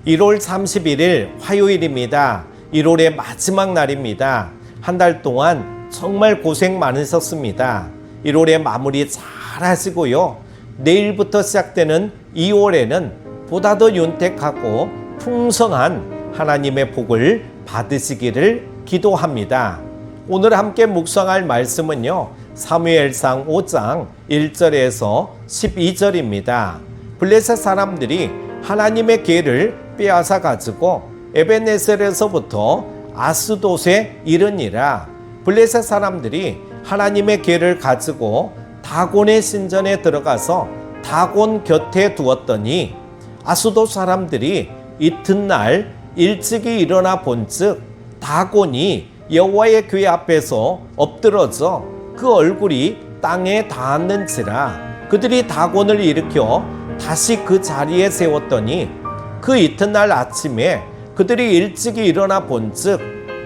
1월 31일 화요일입니다. 1월의 마지막 날입니다. 한 달 동안 정말 고생 많으셨습니다. 1월의 마무리 잘 하시고요. 내일부터 시작되는 2월에는 보다 더 윤택하고 풍성한 하나님의 복을 받으시기를 기도합니다. 오늘 함께 묵상할 말씀은요, 사무엘상 5장 1절에서 12절입니다. 블레셋 사람들이 하나님의 궤를 빼앗아 가지고 에벤네셀에서부터 아스돗에 이르니라. 블레셋 사람들이 하나님의 궤를 가지고 다곤의 신전에 들어가서 다곤 곁에 두었더니 아스돗 사람들이 이튿날 일찍이 일어나 본즉 다곤이 여호와의 궤 앞에서 엎드러져 그 얼굴이 땅에 닿았는지라. 그들이 다곤을 일으켜 다시 그 자리에 세웠더니 그 이튿날 아침에 그들이 일찍이 일어나 본즉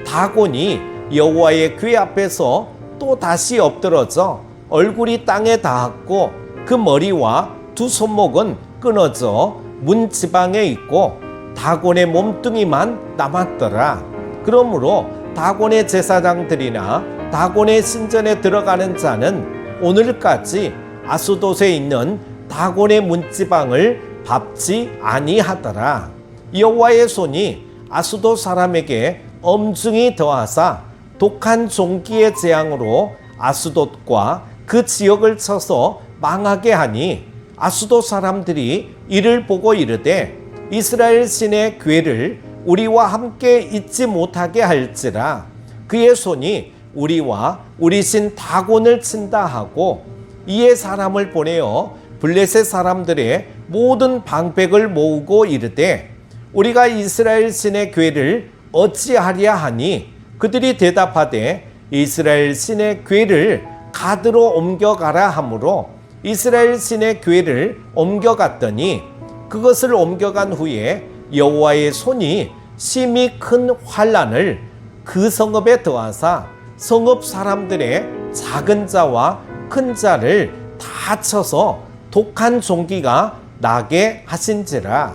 다곤이 여호와의 궤 앞에서 또 다시 엎드러져 얼굴이 땅에 닿았고 그 머리와 두 손목은 끊어져 문 지방에 있고 다곤의 몸뚱이만 남았더라. 그러므로 다곤의 제사장들이나 다곤의 신전에 들어가는 자는 오늘까지 아스돗에 있는 다곤의 문지방을 밟지 아니하더라. 여호와의 손이 아스돗 사람에게 엄중히 더하사 독한 종기의 재앙으로 아스돗과 그 지역을 쳐서 망하게 하니 아스돗 사람들이 이를 보고 이르되 이스라엘 신의 궤를 우리와 함께 잊지 못하게 할지라. 그의 손이 우리와 우리 신 다곤을 친다 하고 이에 사람을 보내어 블레셋 사람들의 모든 방백을 모으고 이르되 우리가 이스라엘 신의 궤를 어찌하랴 하니 그들이 대답하되 이스라엘 신의 궤를 가드로 옮겨가라 하므로 이스라엘 신의 궤를 옮겨갔더니 그것을 옮겨간 후에 여호와의 손이 심히 큰 환난을 그 성읍에 더하사 성읍 사람들의 작은 자와 큰 자를 다 쳐서 독한 종기가 나게 하신지라.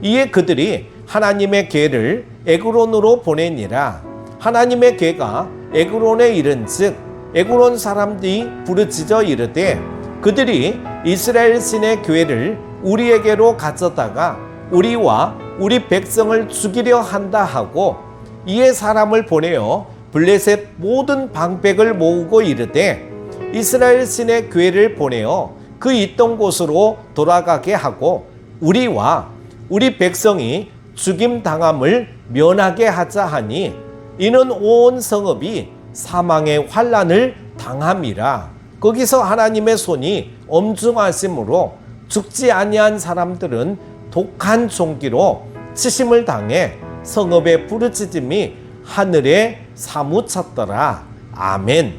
이에 그들이 하나님의 궤를 에그론으로 보내니라. 하나님의 궤가 에그론에 이른즉 에그론 사람들이 부르짖어 이르되 그들이 이스라엘 신의 궤를 우리에게로 가져다가 우리와 우리 백성을 죽이려 한다 하고 이에 사람을 보내어 블레셋 모든 방백을 모으고 이르되 이스라엘 신의 궤를 보내어 그 있던 곳으로 돌아가게 하고 우리와 우리 백성이 죽임 당함을 면하게 하자 하니 이는 온 성읍이 사망의 환난을 당함이라. 거기서 하나님의 손이 엄중하심으로 죽지 아니한 사람들은 독한 종기로 치심을 당해 성읍의 부르짖음이 하늘에 사무쳤더라. 아멘.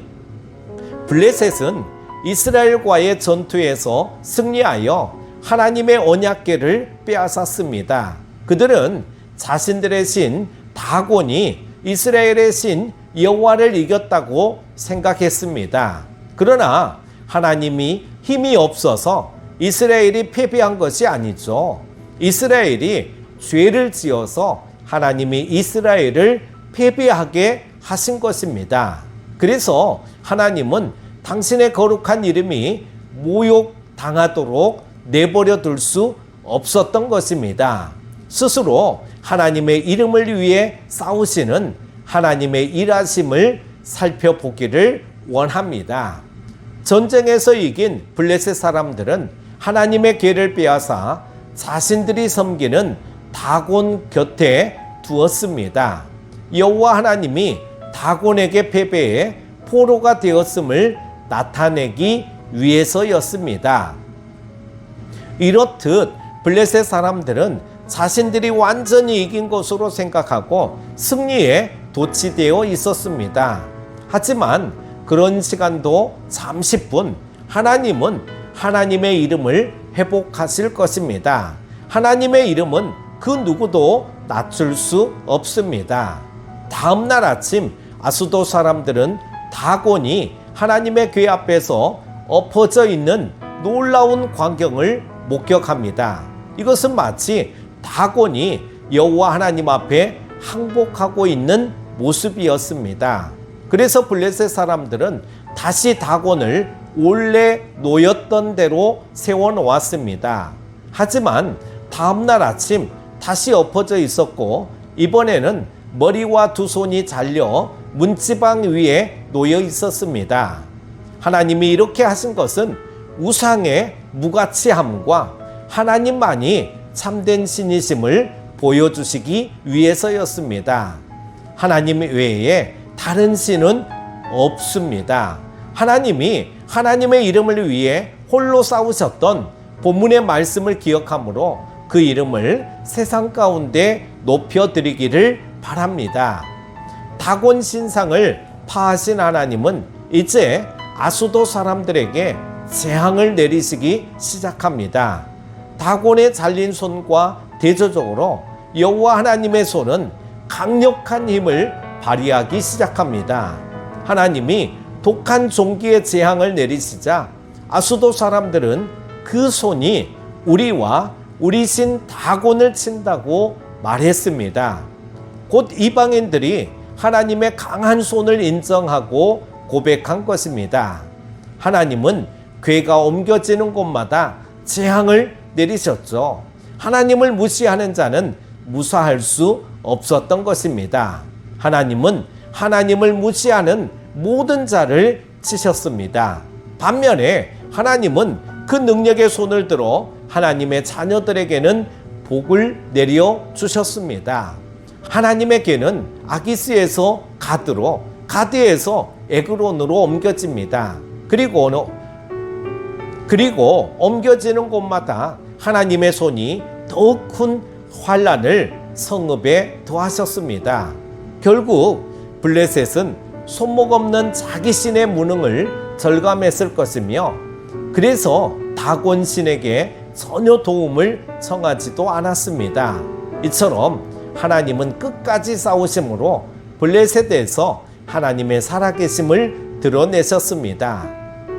블레셋은 이스라엘과의 전투에서 승리하여 하나님의 언약궤를 빼앗았습니다. 그들은 자신들의 신 다곤이 이스라엘의 신 여호와를 이겼다고 생각했습니다. 그러나 하나님이 힘이 없어서 이스라엘이 패배한 것이 아니죠. 이스라엘이 죄를 지어서 하나님이 이스라엘을 패배하게 하신 것입니다. 그래서 하나님은 당신의 거룩한 이름이 모욕당하도록 내버려 둘 수 없었던 것입니다. 스스로 하나님의 이름을 위해 싸우시는 하나님의 일하심을 살펴보기를 원합니다. 전쟁에서 이긴 블레셋 사람들은 하나님의 궤를 빼앗아 자신들이 섬기는 다곤 곁에 두었습니다. 여호와 하나님이 다곤에게 패배해 포로가 되었음을 나타내기 위해서였습니다. 이렇듯 블레셋 사람들은 자신들이 완전히 이긴 것으로 생각하고 승리에 도취되어 있었습니다. 하지만 그런 시간도 잠시뿐 하나님은 하나님의 이름을 회복하실 것입니다. 하나님의 이름은 그 누구도 낮출 수 없습니다. 다음 날 아침 아스돗 사람들은 다곤이 하나님의 궤 앞에서 엎어져 있는 놀라운 광경을 목격합니다. 이것은 마치 다곤이 여호와 하나님 앞에 항복하고 있는 모습이었습니다. 그래서 블레셋 사람들은 다시 다곤을 원래 놓였던 대로 세워놓았습니다. 하지만 다음날 아침 다시 엎어져 있었고 이번에는 머리와 두 손이 잘려 문지방 위에 놓여 있었습니다. 하나님이 이렇게 하신 것은 우상의 무가치함과 하나님만이 참된 신이심을 보여주시기 위해서였습니다. 하나님 외에 다른 신은 없습니다. 하나님이 하나님의 이름을 위해 홀로 싸우셨던 본문의 말씀을 기억하므로 그 이름을 세상 가운데 높여드리기를 바랍니다. 다곤 신상을 파하신 하나님은 이제 아수도 사람들에게 재앙을 내리시기 시작합니다. 다곤의 잘린 손과 대조적으로 여호와 하나님의 손은 강력한 힘을 발휘하기 시작합니다. 하나님이 독한 종기의 재앙을 내리시자 아수도 사람들은 그 손이 우리와 우리 신 다곤을 친다고 말했습니다. 곧 이방인들이 하나님의 강한 손을 인정하고 고백한 것입니다. 하나님은 괴가 옮겨지는 곳마다 재앙을 내리셨죠. 하나님을 무시하는 자는 무사할 수 없었던 것입니다. 하나님은 하나님을 무시하는 모든 자를 치셨습니다. 반면에 하나님은 그 능력의 손을 들어 하나님의 자녀들에게는 복을 내려 주셨습니다. 하나님의 괴는 아기스에서 가드로, 가드에서 에그론으로 옮겨집니다. 그리고 옮겨지는 곳마다 하나님의 손이 더욱 큰 환난을 성읍에 더하셨습니다. 결국 블레셋은 손목 없는 자기 신의 무능을 절감했을 것이며 그래서 다곤 신에게 전혀 도움을 청하지도 않았습니다. 이처럼 하나님은 끝까지 싸우심으로 블레셋에서 하나님의 살아계심을 드러내셨습니다.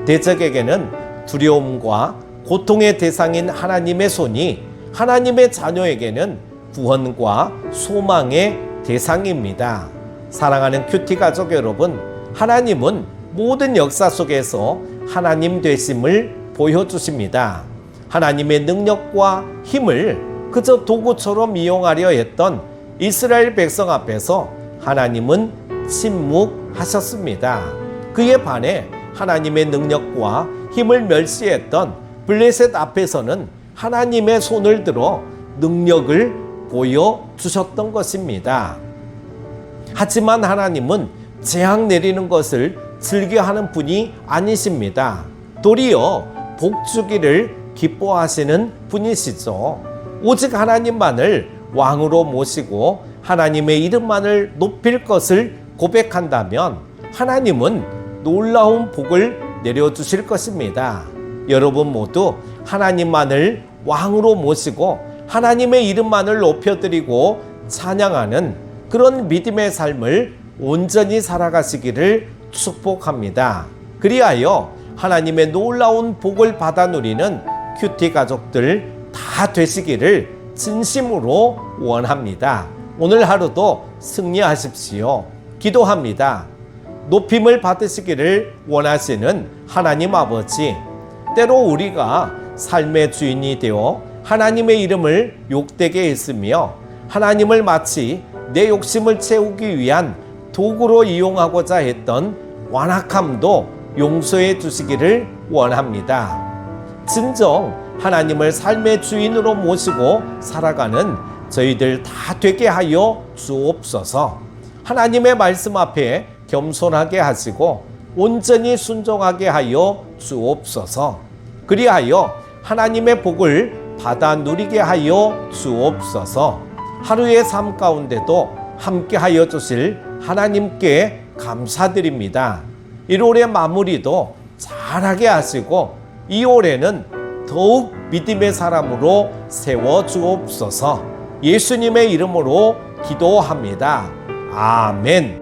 대적에게는 두려움과 고통의 대상인 하나님의 손이 하나님의 자녀에게는 구원과 소망의 대상입니다. 사랑하는 큐티 가족 여러분, 하나님은 모든 역사 속에서 하나님 되심을 보여주십니다. 하나님의 능력과 힘을 그저 도구처럼 이용하려 했던 이스라엘 백성 앞에서 하나님은 침묵하셨습니다. 그에 반해 하나님의 능력과 힘을 멸시했던 블레셋 앞에서는 하나님의 손을 들어 능력을 보여주셨던 것입니다. 하지만 하나님은 재앙 내리는 것을 즐겨하는 분이 아니십니다. 도리어 복주기를 기뻐하시는 분이시죠. 오직 하나님만을 왕으로 모시고 하나님의 이름만을 높일 것을 고백한다면 하나님은 놀라운 복을 내려주실 것입니다. 여러분 모두 하나님만을 왕으로 모시고 하나님의 이름만을 높여드리고 찬양하는 그런 믿음의 삶을 온전히 살아가시기를 축복합니다. 그리하여 하나님의 놀라운 복을 받아 누리는 큐티 가족들 다 되시기를 진심으로 원합니다. 오늘 하루도 승리하십시오. 기도합니다. 높임을 받으시기를 원하시는 하나님 아버지, 때로 우리가 삶의 주인이 되어 하나님의 이름을 욕되게 했으며 하나님을 마치 내 욕심을 채우기 위한 도구로 이용하고자 했던 완악함도 용서해 주시기를 원합니다. 진정 하나님을 삶의 주인으로 모시고 살아가는 저희들 다 되게 하여 주옵소서. 하나님의 말씀 앞에 겸손하게 하시고 온전히 순종하게 하여 주옵소서. 그리하여 하나님의 복을 받아 누리게 하여 주옵소서. 하루의 삶 가운데도 함께 하여 주실 하나님께 감사드립니다. 1월의 마무리도 잘하게 하시고 2월에는 더욱 믿음의 사람으로 세워 주옵소서. 예수님의 이름으로 기도합니다. 아멘.